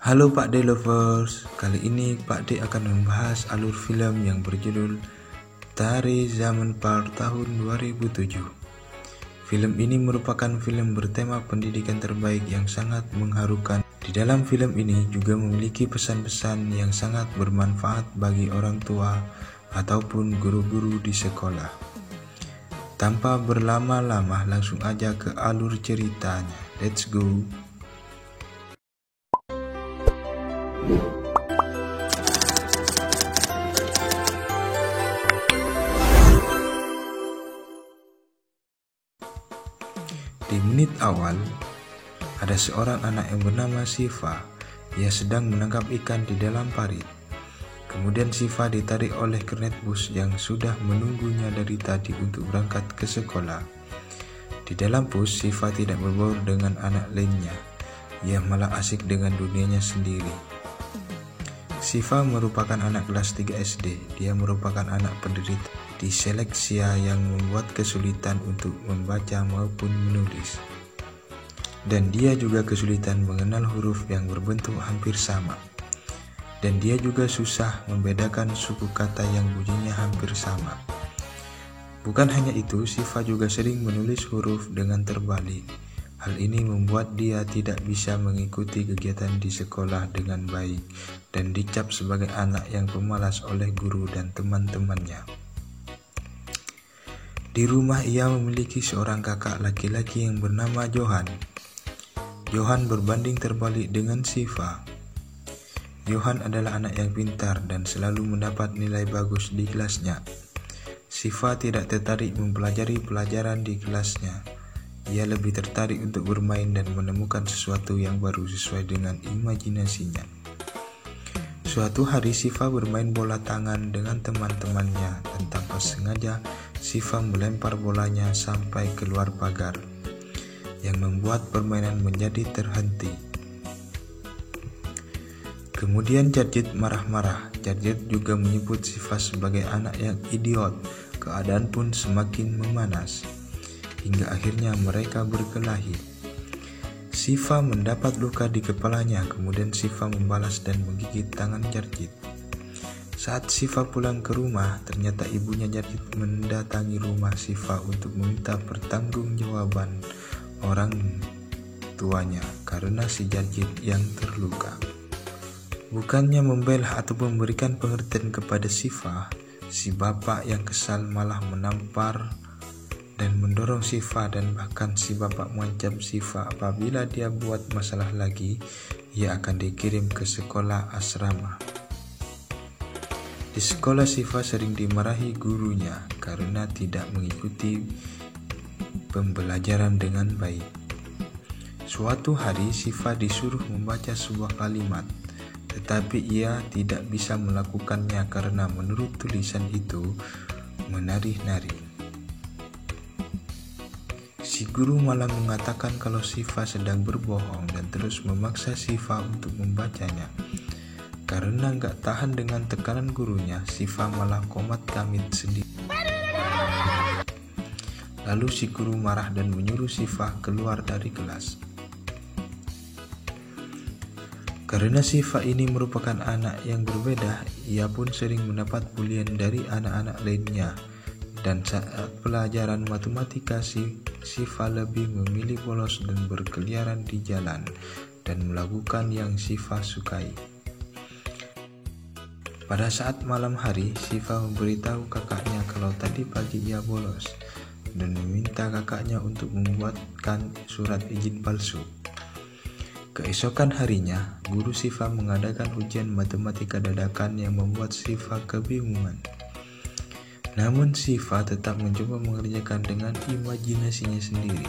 Halo Pak D Lovers, kali ini Pak D akan membahas alur film yang berjudul Tari Zaman Part tahun 2007. Film ini merupakan film bertema pendidikan terbaik yang sangat mengharukan. Di dalam film ini juga memiliki pesan-pesan yang sangat bermanfaat bagi orang tua ataupun guru-guru di sekolah. Tanpa berlama-lama, langsung aja ke alur ceritanya. Let's go! Di menit awal, ada seorang anak yang bernama Siva. Ia sedang menangkap ikan di dalam parit. Kemudian Siva ditarik oleh kernet bus yang sudah menunggunya dari tadi untuk berangkat ke sekolah. Di dalam bus, Siva tidak berbaur dengan anak lainnya. Ia malah asik dengan dunianya sendiri. Siva merupakan anak kelas 3 SD. Dia merupakan anak penderita disleksia yang membuat kesulitan untuk membaca maupun menulis. Dan dia juga kesulitan mengenal huruf yang berbentuk hampir sama. Dan dia juga susah membedakan suku kata yang bunyinya hampir sama. Bukan hanya itu, Siva juga sering menulis huruf dengan terbalik. Hal ini membuat dia tidak bisa mengikuti kegiatan di sekolah dengan baik dan dicap sebagai anak yang pemalas oleh guru dan teman-temannya. Di rumah ia memiliki seorang kakak laki-laki yang bernama Johan. Johan berbanding terbalik dengan Siva. Johan adalah anak yang pintar dan selalu mendapat nilai bagus di kelasnya. Siva tidak tertarik mempelajari pelajaran di kelasnya. Ia lebih tertarik untuk bermain dan menemukan sesuatu yang baru sesuai dengan imajinasinya. Suatu hari Siva bermain bola tangan dengan teman-temannya dan tanpa sengaja Siva melempar bolanya sampai keluar pagar, yang membuat permainan menjadi terhenti. Kemudian Jarjit marah-marah. Jarjit juga menyebut Siva sebagai anak yang idiot. Keadaan pun semakin memanas. Hingga akhirnya mereka berkelahi. Siva mendapat luka di kepalanya, kemudian Siva membalas dan menggigit tangan Jarjit. Saat Siva pulang ke rumah, ternyata ibunya Jarjit mendatangi rumah Siva untuk meminta pertanggungjawaban orang tuanya karena si Jarjit yang terluka. Bukannya membela atau memberikan pengertian kepada Siva, si bapak yang kesal malah menampar dan mendorong Siva, dan bahkan si bapak mengancam Siva apabila dia buat masalah lagi, ia akan dikirim ke sekolah asrama. Di sekolah Siva sering dimarahi gurunya karena tidak mengikuti pembelajaran dengan baik. Suatu hari Siva disuruh membaca sebuah kalimat, tetapi ia tidak bisa melakukannya karena menurut tulisan itu menari-nari. Si guru malah mengatakan kalau Siva sedang berbohong dan terus memaksa Siva untuk membacanya. Karena gak tahan dengan tekanan gurunya, Siva malah komat kamit sendiri. Lalu si guru marah dan menyuruh Siva keluar dari kelas. Karena Siva ini merupakan anak yang berbeda, ia pun sering mendapat bulian dari anak-anak lainnya. Dan saat pelajaran matematika, Siva lebih memilih bolos dan berkeliaran di jalan dan melakukan yang Siva sukai. Pada saat malam hari, Siva memberitahu kakaknya kalau tadi pagi ia bolos dan meminta kakaknya untuk membuatkan surat izin palsu. Keesokan harinya, guru Siva mengadakan ujian matematika dadakan yang membuat Siva kebingungan. Namun Siva tetap mencoba mengerjakan dengan imajinasinya sendiri.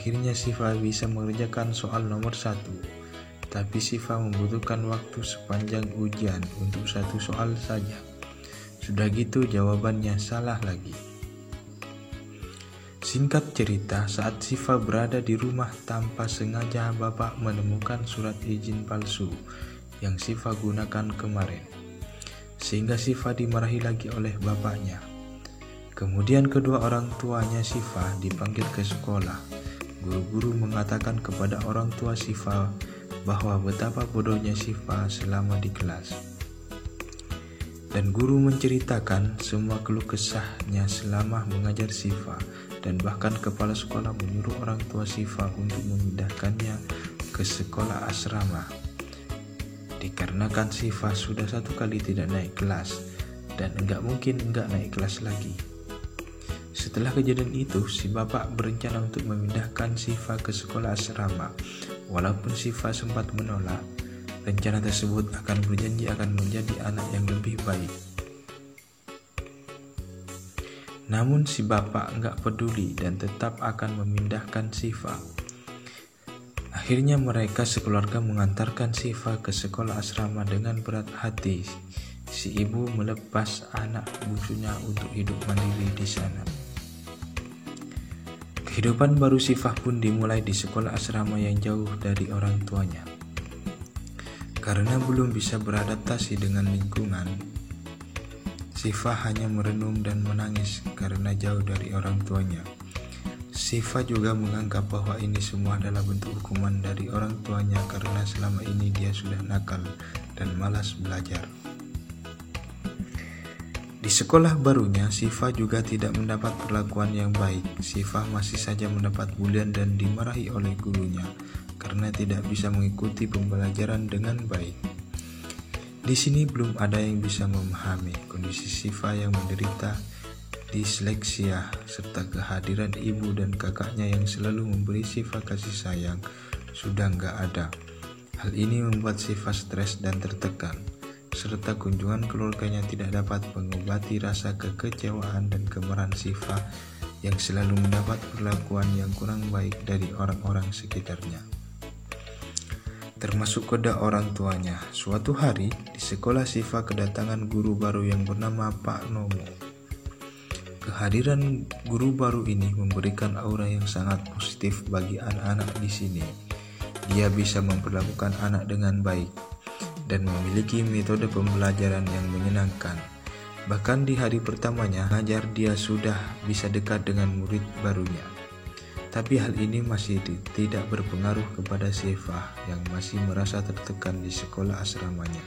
Akhirnya Siva bisa mengerjakan soal nomor 1. Tapi Siva membutuhkan waktu sepanjang ujian untuk satu soal saja. Sudah gitu jawabannya salah lagi. Singkat cerita, saat Siva berada di rumah tanpa sengaja bapak menemukan surat izin palsu yang Siva gunakan kemarin. sehingga Siva dimarahi lagi oleh bapaknya. Kemudian kedua orang tuanya Siva dipanggil ke sekolah. Guru-guru mengatakan kepada orang tua Siva bahwa betapa bodohnya Siva selama di kelas. Dan guru menceritakan semua keluh kesahnya selama mengajar Siva, dan bahkan kepala sekolah menyuruh orang tua Siva untuk memindahkannya ke sekolah asrama. Dikarenakan Siva sudah 1 kali tidak naik kelas dan enggak mungkin enggak naik kelas lagi. Setelah kejadian itu, si bapak berencana untuk memindahkan Siva ke sekolah asrama. Walaupun Siva sempat menolak, rencana tersebut akan berjanji akan menjadi anak yang lebih baik. Namun si bapak enggak peduli dan tetap akan memindahkan Siva. Akhirnya mereka sekeluarga mengantarkan Siva ke sekolah asrama dengan berat hati. Si ibu melepas anak bungsunya untuk hidup mandiri di sana. Kehidupan baru Siva pun dimulai di sekolah asrama yang jauh dari orang tuanya. Karena belum bisa beradaptasi dengan lingkungan, Siva hanya merenung dan menangis karena jauh dari orang tuanya. Siva juga menganggap bahwa ini semua adalah bentuk hukuman dari orang tuanya karena selama ini dia sudah nakal dan malas belajar. Di sekolah barunya, Siva juga tidak mendapat perlakuan yang baik. Siva masih saja mendapat bulian dan dimarahi oleh gurunya karena tidak bisa mengikuti pembelajaran dengan baik. Di sini belum ada yang bisa memahami kondisi Siva yang menderita disleksia serta kehadiran ibu dan kakaknya yang selalu memberi Siva kasih sayang sudah nggak ada. Hal ini membuat Siva stres dan tertekan, serta kunjungan keluarganya tidak dapat mengobati rasa kekecewaan dan kemarahan Siva yang selalu mendapat perlakuan yang kurang baik dari orang-orang sekitarnya, termasuk kedua orang tuanya. Suatu hari di sekolah, Siva kedatangan guru baru yang bernama Pak Nomo. Kehadiran guru baru ini memberikan aura yang sangat positif bagi anak-anak di sini. Dia bisa memperlakukan anak dengan baik dan memiliki metode pembelajaran yang menyenangkan. Bahkan di hari pertamanya mengajar, dia sudah bisa dekat dengan murid barunya. Tapi hal ini masih tidak berpengaruh kepada Siva yang masih merasa tertekan di sekolah asramanya,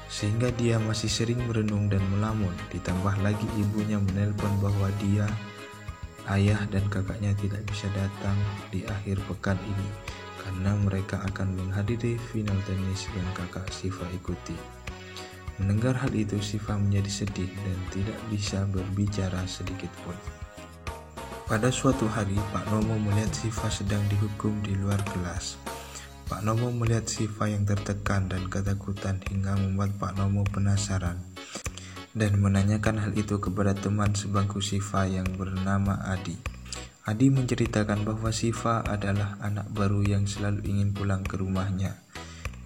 sehingga dia masih sering merenung dan melamun. Ditambah lagi ibunya menelpon bahwa dia, ayah dan kakaknya tidak bisa datang di akhir pekan ini karena mereka akan menghadiri final tenis yang kakak Siva ikuti. Mendengar hal itu, Siva menjadi sedih dan tidak bisa berbicara sedikit pun. Pada suatu hari, Pak Nomo melihat Siva sedang dihukum di luar kelas. Pak Nomo melihat Siva yang tertekan dan ketakutan hingga membuat Pak Nomo penasaran dan menanyakan hal itu kepada teman sebangku Siva yang bernama Adi. Adi menceritakan bahwa Siva adalah anak baru yang selalu ingin pulang ke rumahnya.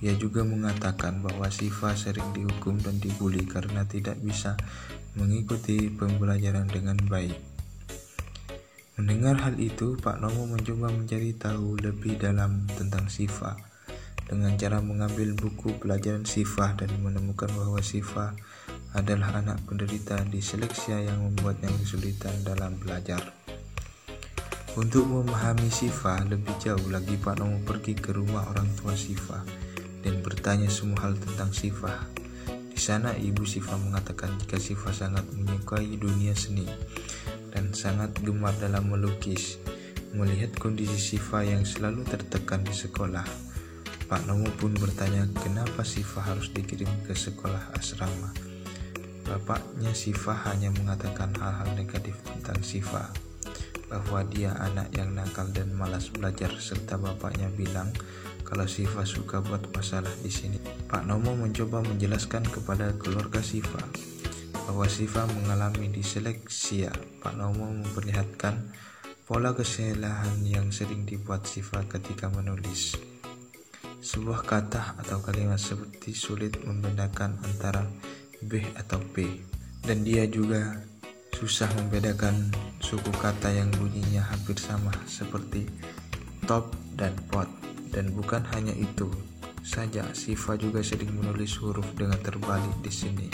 Ia juga mengatakan bahwa Siva sering dihukum dan dibuli karena tidak bisa mengikuti pembelajaran dengan baik. Mendengar hal itu, Pak Nomo mencoba mencari tahu lebih dalam tentang Siva dengan cara mengambil buku pelajaran Siva dan menemukan bahwa Siva adalah anak penderita disleksia yang membuatnya kesulitan dalam belajar. Untuk memahami Siva lebih jauh lagi, Pak Nomo pergi ke rumah orang tua Siva dan bertanya semua hal tentang Siva. Di sana ibu Siva mengatakan jika Siva sangat menyukai dunia seni dan sangat gemar dalam melukis. Melihat kondisi Siva yang selalu tertekan di sekolah, Pak Nomo pun bertanya kenapa Siva harus dikirim ke sekolah asrama. Bapaknya Siva hanya mengatakan hal-hal negatif tentang Siva, bahwa dia anak yang nakal dan malas belajar, serta bapaknya bilang kalau Siva suka buat masalah di sini. Pak Nomo mencoba menjelaskan kepada keluarga Siva bahwa Siva mengalami disleksia. Pak Nomo memperlihatkan pola kesalahan yang sering dibuat Siva ketika menulis. Sebuah kata atau kalimat seperti sulit membedakan antara B atau P, dan dia juga susah membedakan suku kata yang bunyinya hampir sama seperti top dan pot. Dan bukan hanya itu, saja Siva juga sering menulis huruf dengan terbalik di sini.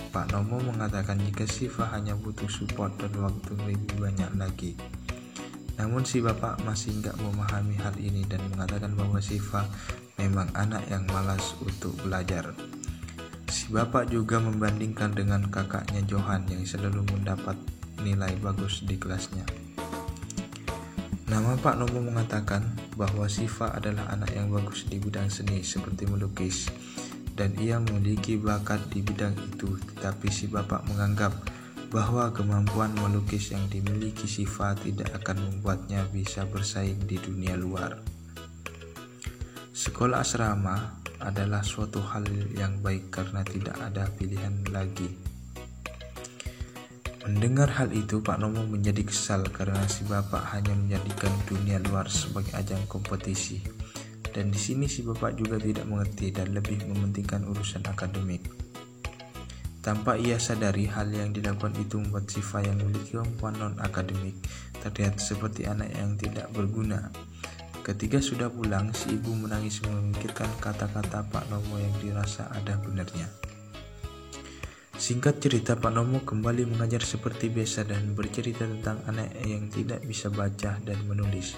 Pak Nomo mengatakan jika Siva hanya butuh support dan waktu lebih banyak lagi. Namun si bapak masih nggak memahami hal ini dan mengatakan bahwa Siva memang anak yang malas untuk belajar. Si bapak juga membandingkan dengan kakaknya Johan yang selalu mendapat nilai bagus di kelasnya. Nama Pak Nomo mengatakan bahwa Siva adalah anak yang bagus di bidang seni seperti melukis dan ia memiliki bakat di bidang itu, tetapi si bapak menganggap bahwa kemampuan melukis yang dimiliki Siva tidak akan membuatnya bisa bersaing di dunia luar. Sekolah asrama adalah suatu hal yang baik karena tidak ada pilihan lagi. Mendengar hal itu, Pak Nomo menjadi kesal karena si bapak hanya menjadikan dunia luar sebagai ajang kompetisi. Dan di sini si bapak juga tidak mengerti dan lebih mementingkan urusan akademik. Tanpa ia sadari, hal yang dilakukan itu membuat Siva yang memiliki kemampuan non-akademik terlihat seperti anak yang tidak berguna. Ketika sudah pulang, si ibu menangis memikirkan kata-kata Pak Nomo yang dirasa ada benarnya. Singkat cerita, Pak Nomo kembali mengajar seperti biasa dan bercerita tentang anak yang tidak bisa baca dan menulis,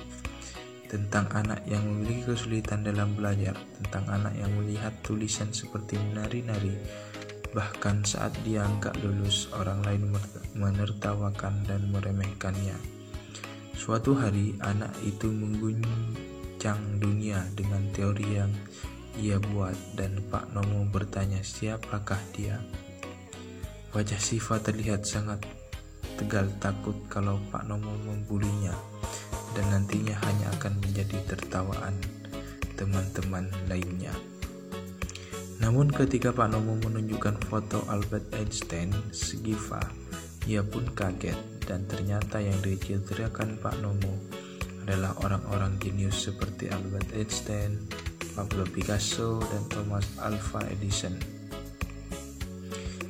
tentang anak yang memiliki kesulitan dalam belajar, tentang anak yang melihat tulisan seperti menari-nari. Bahkan saat dia nggak lulus, orang lain menertawakan dan meremehkannya. Suatu hari, anak itu mengguncang dunia dengan teori yang ia buat dan Pak Nomo bertanya siapakah dia. Wajah Siva terlihat sangat tegal takut kalau Pak Nomo membulinya dan nantinya hanya akan menjadi tertawaan teman-teman lainnya. Namun ketika Pak Nomo menunjukkan foto Albert Einstein, Siva, ia pun kaget dan ternyata yang diceritakan Pak Nomo adalah orang-orang jenius seperti Albert Einstein, Pablo Picasso, dan Thomas Alva Edison.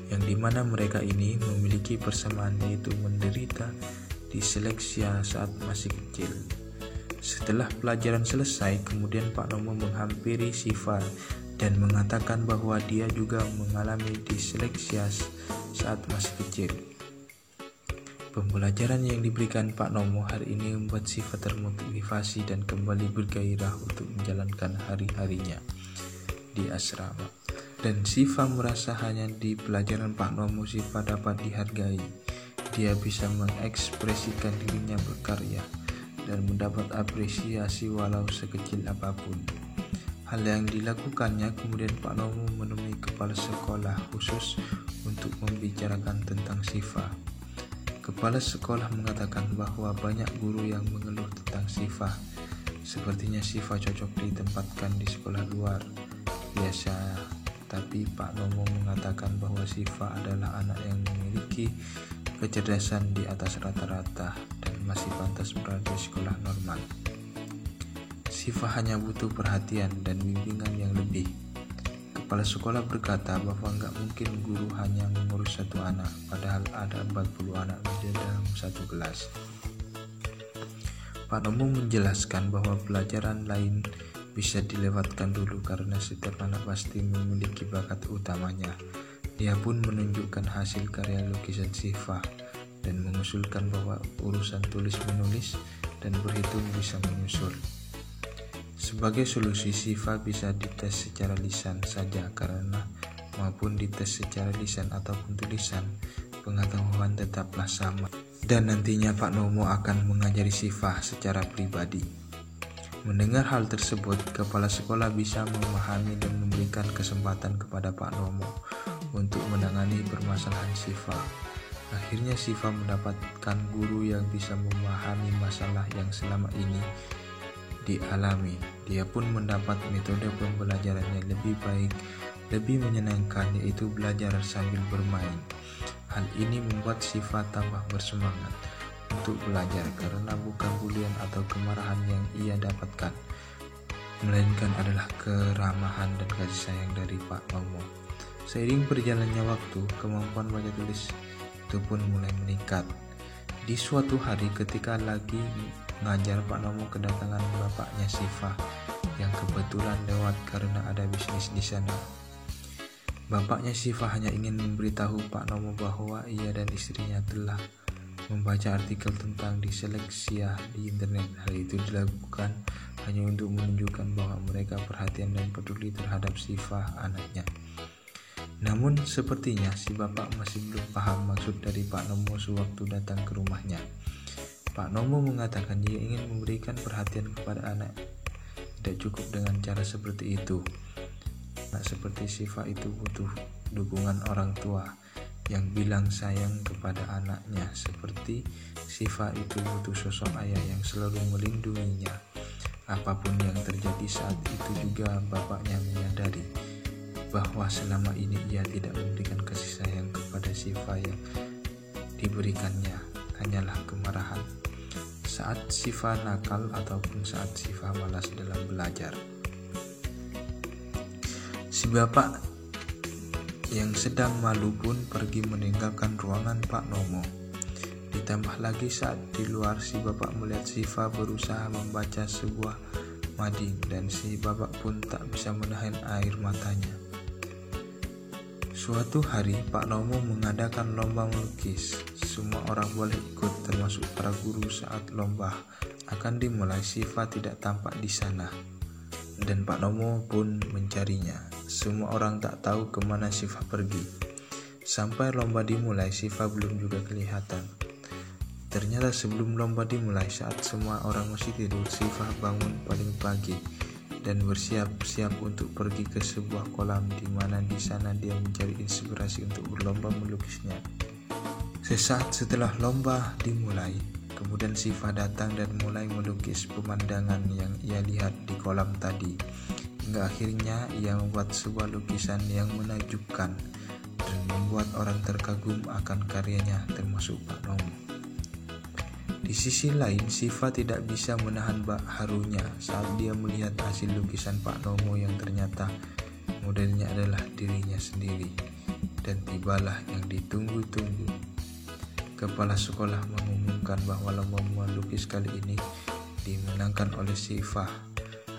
Yang dimana mereka ini memiliki persamaan yaitu menderita disleksia saat masih kecil. Setelah pelajaran selesai, kemudian Pak Nomo menghampiri Siva dan mengatakan bahwa dia juga mengalami disleksia saat masih kecil. Pembelajaran yang diberikan Pak Nomo hari ini membuat Siva termotivasi dan kembali bergairah untuk menjalankan hari-harinya di asrama. Dan Siva merasa hanya di pelajaran Pak Nomo Siva dapat dihargai. Dia bisa mengekspresikan dirinya berkarya dan mendapat apresiasi walau sekecil apapun. Hal yang dilakukannya kemudian Pak Nomo menemui kepala sekolah khusus untuk membicarakan tentang Siva. Kepala sekolah mengatakan bahwa banyak guru yang mengeluh tentang Siva. Sepertinya Siva cocok ditempatkan di sekolah luar biasa. Tapi Pak Nomo mengatakan bahwa Siva adalah anak yang memiliki kecerdasan di atas rata-rata dan masih pantas berada di sekolah normal. Siva hanya butuh perhatian dan bimbingan yang lebih. Kepala sekolah berkata bahwa nggak mungkin guru hanya mengurus satu anak, padahal ada 40 anak di dalam satu kelas. Pak Nomo menjelaskan bahwa pelajaran lain bisa dilewatkan dulu karena setiap anak pasti memiliki bakat utamanya. Dia pun menunjukkan hasil karya lukisan Siva dan mengusulkan bahwa urusan tulis-menulis dan berhitung bisa menyusul. Sebagai solusi, Siva bisa dites secara lisan saja karena maupun dites secara lisan ataupun tulisan, pengetahuan tetaplah sama. Dan nantinya Pak Nomo akan mengajari Siva secara pribadi. Mendengar hal tersebut, kepala sekolah bisa memahami dan memberikan kesempatan kepada Pak Nomo untuk menangani permasalahan Siva. Akhirnya Siva mendapatkan guru yang bisa memahami masalah yang selama ini dialami. Dia pun mendapat metode pembelajaran yang lebih baik, lebih menyenangkan, yaitu belajar sambil bermain. Hal ini membuat Siva tambah bersemangat untuk belajar karena bukan bulian atau kemarahan yang ia dapatkan, melainkan adalah keramahan dan kasih sayang dari Pak Nomo. Seiring berjalannya waktu, kemampuan baca tulis itu pun mulai meningkat. Di suatu hari ketika lagi ngajar, Pak Nomo kedatangan bapaknya Siva yang kebetulan lewat karena ada bisnis di sana. Bapaknya Syifa hanya ingin memberitahu Pak Nomo bahwa ia dan istrinya telah membaca artikel tentang disleksia di internet. Hal itu dilakukan hanya untuk menunjukkan bahwa mereka perhatian dan peduli terhadap Syifa, anaknya. Namun sepertinya si bapak masih belum paham maksud dari Pak Nomo sewaktu datang ke rumahnya. Pak Nomo mengatakan dia ingin memberikan perhatian kepada anak. Tidak cukup dengan cara seperti itu. Anak seperti Syifa itu butuh dukungan orang tua yang bilang sayang kepada anaknya, seperti Syifa itu butuh sosok ayah yang selalu melindunginya. Apapun yang terjadi saat itu juga bapaknya menyadari bahwa selama ini ia tidak memberikan kasih sayang kepada Syifa, yang diberikannya hanyalah kemarahan saat Syifa nakal ataupun saat Syifa malas dalam belajar. Si bapak yang sedang malu pun pergi meninggalkan ruangan Pak Nomo. Ditambah lagi saat di luar si bapak melihat Syifa berusaha membaca sebuah mading dan si bapak pun tak bisa menahan air matanya. Suatu hari Pak Nomo mengadakan lomba melukis. Semua orang boleh ikut termasuk para guru. Saat lomba akan dimulai, Syifa tidak tampak di sana dan Pak Nomo pun mencarinya. Semua orang tak tahu kemana Syifa pergi. Sampai lomba dimulai, Syifa belum juga kelihatan. Ternyata sebelum lomba dimulai, saat semua orang masih tidur, Syifa bangun paling pagi dan bersiap-siap untuk pergi ke sebuah kolam di mana di sana dia mencari inspirasi untuk berlomba melukisnya. Sesaat setelah lomba dimulai, kemudian Syifa datang dan mulai melukis pemandangan yang ia lihat di kolam tadi. Hingga akhirnya ia membuat sebuah lukisan yang menakjubkan dan membuat orang terkagum akan karyanya, termasuk Pak Nomo. Di sisi lain, Syifa tidak bisa menahan harunya saat dia melihat hasil lukisan Pak Nomo yang ternyata modelnya adalah dirinya sendiri. Dan tibalah yang ditunggu-tunggu. Kepala sekolah mengumumkan bahwa lomba melukis kali ini dimenangkan oleh Syifa.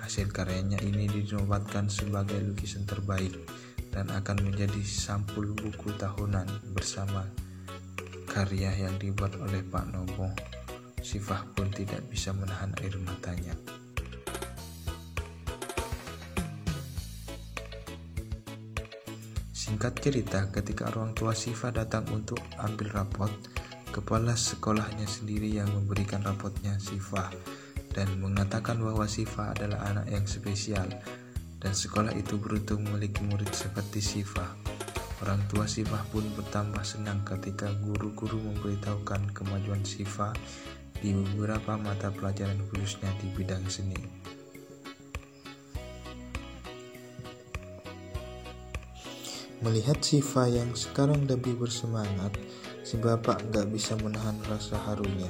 Hasil karyanya ini dinobatkan sebagai lukisan terbaik dan akan menjadi sampul buku tahunan bersama karya yang dibuat oleh Pak Nomo. Syifa pun tidak bisa menahan air matanya. Singkat cerita, ketika orang tua Syifa datang untuk ambil rapot, kepala sekolahnya sendiri yang memberikan rapotnya Syifa dan mengatakan bahwa Syifa adalah anak yang spesial dan sekolah itu beruntung memiliki murid seperti Syifa. Orang tua Syifa pun bertambah senang ketika guru-guru memberitahukan kemajuan Syifa di beberapa mata pelajaran khususnya di bidang seni. Melihat Syifa yang sekarang lebih bersemangat, si bapak gak bisa menahan rasa harunya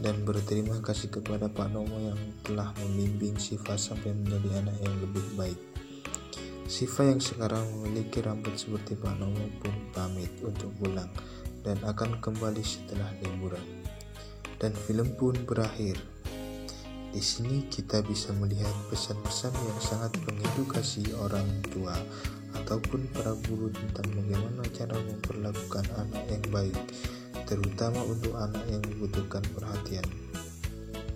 dan berterima kasih kepada Pak Nomo yang telah membimbing Syifa sampai menjadi anak yang lebih baik. Syifa yang sekarang memiliki rambut seperti Pak Nomo pun pamit untuk pulang dan akan kembali setelah liburan. Dan film pun berakhir. Di sini kita bisa melihat pesan-pesan yang sangat mengedukasi orang tua ataupun para guru tentang bagaimana cara memperlakukan anak yang baik, terutama untuk anak yang membutuhkan perhatian.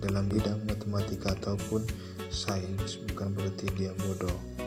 Dalam bidang matematika ataupun sains, bukan berarti dia bodoh.